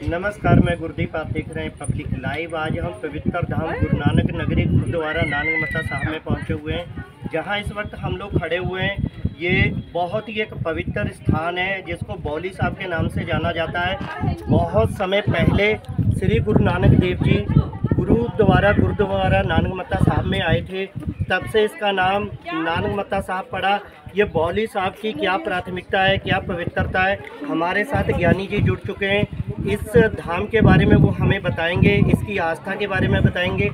नमस्कार, मैं गुरदीप। आप देख रहे हैं पब्लिक लाइव। आज हम पवित्र धाम गुरु नानक नगरी गुरुद्वारा नानकमता साहब में पहुंचे हुए हैं, जहां इस वक्त हम लोग खड़े हुए हैं। ये बहुत ही एक पवित्र स्थान है जिसको बौली साहब के नाम से जाना जाता है। बहुत समय पहले श्री गुरु नानक देव जी गुरुद्वारा नानकमता साहब में आए थे, तब से इसका नाम नानकमता साहब पड़ा। ये बौली साहब की क्या प्राथमिकता है, क्या पवित्रता है, हमारे साथ ज्ञानी जी जुड़ चुके हैं। इस धाम के बारे में वो हमें बताएंगे, इसकी आस्था के बारे में बताएंगे।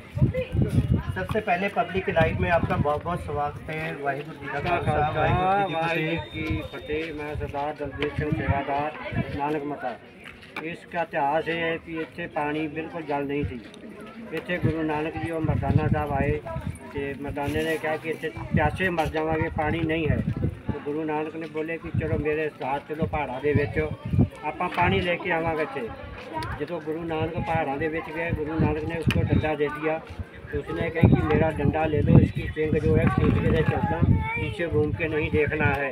सबसे पहले पब्लिक लाइव में आपका बहुत बहुत स्वागत है। वाहिगुरू जी का खालसा, वाहिगुरू जी की फतेह। मैं सरदार दलबीर सिंह सेवादार नानकमता। इसका इतिहास ये है कि इतने पानी बिल्कुल जल नहीं थी। इतने गुरु नानक जी और मर्दाना साहब आए तो मर्दाने ने कहा कि इतने प्यासे मर जावांगे, पानी नहीं है। तो गुरु नानक ने बोले कि चलो मेरे साथ चलो पहाड़ा दे विच आपां पानी लेके आवांगे। थे जो गुरु नानक पहाड़ा दे विच गए, गुरु नानक ने उसको डंडा दे दिया। तो उसने कहा कि मेरा डंडा ले लो, इसकी सिंग जो है खींच के ले चलना, पीछे घूम के नहीं देखना है।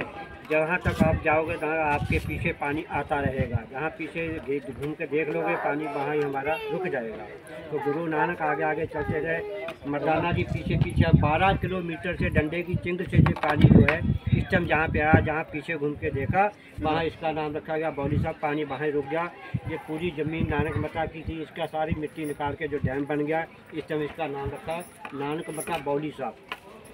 जहाँ तक आप जाओगे तहाँ आपके पीछे पानी आता रहेगा। जहाँ पीछे घूम के देख लोगे पानी, वहाँ ही हमारा रुक जाएगा। तो गुरु नानक आगे आगे चलते रहे, मर्दाना जी पीछे पीछे 12 किलोमीटर से डंडे की चिंग से पानी जो है इस टाइम जहाँ पे आया, जहाँ पीछे घूम के देखा वहाँ इसका नाम रखा गया बौली साहब। पानी वहाँ रुक गया। ये पूरी ज़मीन नानकमता की थी, इसका सारी मिट्टी निकाल के जो डैम बन गया, इस टाइम इसका नाम रखा नानकमता बौली साहब।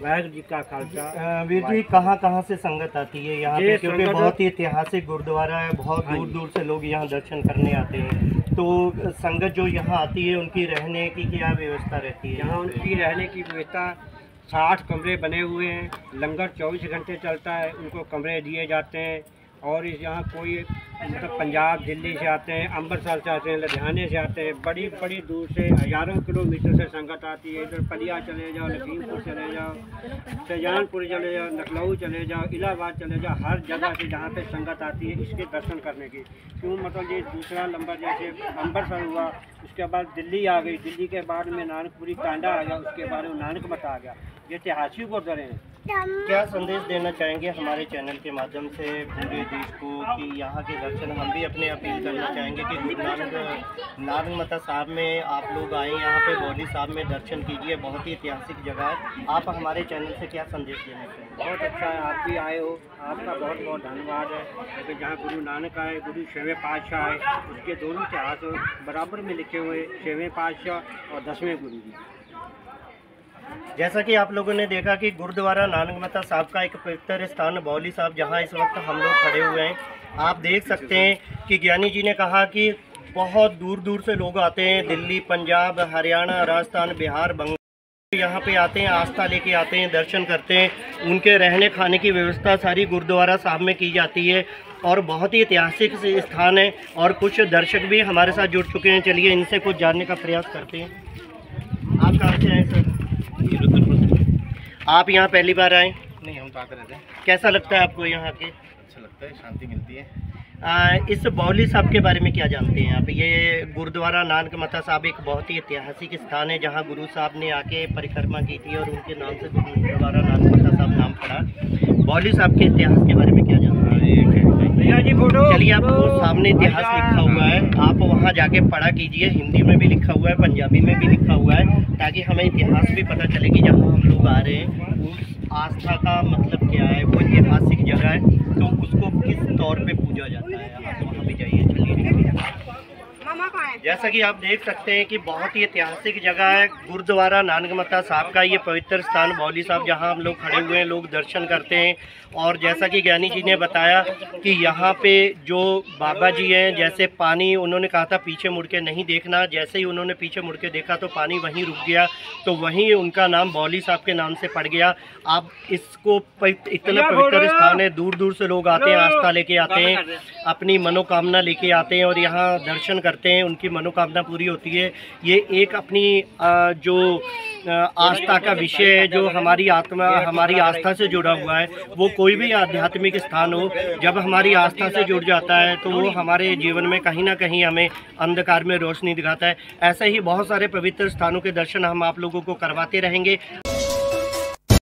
वाहिगुरू जी का खालसा। वीर जी, कहाँ से संगत आती है यहाँ पे? क्योंकि बहुत ही ऐतिहासिक गुरुद्वारा है, बहुत दूर दूर से लोग यहाँ दर्शन करने आते हैं। तो संगत जो यहाँ आती है उनकी रहने की क्या व्यवस्था रहती है? यहाँ उनकी रहने की व्यवस्था 60 कमरे बने हुए हैं। लंगर 24 घंटे चलता है, उनको कमरे दिए जाते हैं। और इस यहाँ कोई मतलब पंजाब दिल्ली से आते हैं, अमृतसर से आते हैं, लुधियाने से आते हैं, बड़ी बड़ी दूर से हज़ारों किलोमीटर से संगत आती है। इधर पलिया चले जाओ, लखीमपुर चले जाओ, शाहजहानपुर चले जाओ, लखनऊ चले जाओ, इलाहाबाद चले जाओ, हर जगह से जहाँ पे संगत आती है इसके दर्शन करने की। क्यों मतलब ये दूसरा नंबर जैसे अमृतसर हुआ, उसके बाद दिल्ली आ गई, दिल्ली के बाद में नानकपुरी टांडा आ गया, उसके बाद में नानकमता आ गया। ये ऐतिहासिक गुरुद्वारे हैं। क्या संदेश देना चाहेंगे हमारे चैनल के माध्यम से पूरे देश को कि यहाँ के दर्शन हम भी अपने अपील करना चाहेंगे कि गुरु नानकमता साहब में आप लोग आए, यहाँ पे बौली साहब में दर्शन कीजिए। बहुत ही ऐतिहासिक जगह है। आप हमारे चैनल से क्या संदेश देना चाहेंगे? बहुत अच्छा है, आप भी आए हो, आपका बहुत बहुत धन्यवाद है। क्योंकि जहाँ गुरु नानक आए, गुरु 6वें पातशाह आए, उसके दोनों इतिहास बराबर में लिखे हुए, 6वें पातशाह और 10वें गुरु जी। जैसा कि आप लोगों ने देखा कि गुरुद्वारा नानकमता साहब का एक पवित्र स्थान बौली साहब, जहां इस वक्त हम लोग खड़े हुए हैं, आप देख सकते हैं कि ज्ञानी जी ने कहा कि बहुत दूर दूर से लोग आते हैं। दिल्ली, पंजाब, हरियाणा, राजस्थान, बिहार, बंगाल यहाँ पे आते हैं, आस्था लेके आते हैं, दर्शन करते हैं। उनके रहने खाने की व्यवस्था सारी गुरुद्वारा साहब में की जाती है और बहुत ही ऐतिहासिक स्थान है। और कुछ दर्शक भी हमारे साथ जुड़ चुके हैं। चलिए इनसे कुछ जानने का प्रयास करते हैं। आप कहाँ से आए सर? आप यहाँ पहली बार आए? नहीं, हम तो आते रहते हैं। कैसा लगता है आपको यहाँ के? अच्छा लगता है, शांति मिलती है। इस बौली साहब के बारे में क्या जानते हैं आप? ये गुरुद्वारा नानकमता साहब एक बहुत ही ऐतिहासिक स्थान है जहाँ गुरु साहब ने आके परिक्रमा की थी और उनके नाम से गुरुद्वारा नानकमता साहब नाम पड़ा। बौली साहब के इतिहास के बारे में क्या जानते हैं? चलिए, आपको सामने इतिहास लिखा हुआ है, आप वहाँ जाके पढ़ा कीजिए। हिंदी में भी लिखा हुआ है, पंजाबी में भी लिखा हुआ है, ताकि हमें इतिहास भी पता चले कि जहाँ हम लोग आ रहे हैं उस आस्था का मतलब क्या है, वो ऐतिहासिक जगह है तो उसको किस तौर पे पूजा जाता है। आप वहाँ भी जाइए। चलिए, जैसा कि आप देख सकते हैं कि बहुत ही ऐतिहासिक जगह है गुरुद्वारा नानकमता साहब का ये पवित्र स्थान बौली साहब, जहां हम लोग खड़े हुए हैं, लोग दर्शन करते हैं। और जैसा कि ज्ञानी जी ने बताया कि यहाँ पे जो बाबा जी हैं, जैसे पानी उन्होंने कहा था पीछे मुड़ के नहीं देखना, जैसे ही उन्होंने पीछे मुड़ के देखा तो पानी वहीं रुक गया, तो वहीं उनका नाम बौली साहब के नाम से पड़ गया। आप इसको इतना पवित्र स्थान है, दूर दूर से लोग आते हैं, आस्था लेके आते हैं, अपनी मनोकामना लेके आते हैं और यहाँ दर्शन करते हैं, उनकी मनोकामना पूरी होती है। ये एक अपनी जो आस्था का विषय है, जो हमारी आत्मा, हमारी आस्था से जुड़ा हुआ है। वो कोई भी आध्यात्मिक स्थान हो, जब हमारी आस्था से जुड़ जाता है तो वो हमारे जीवन में कहीं ना कहीं हमें अंधकार में रोशनी दिखाता है। ऐसे ही बहुत सारे पवित्र स्थानों के दर्शन हम आप लोगों को करवाते रहेंगे।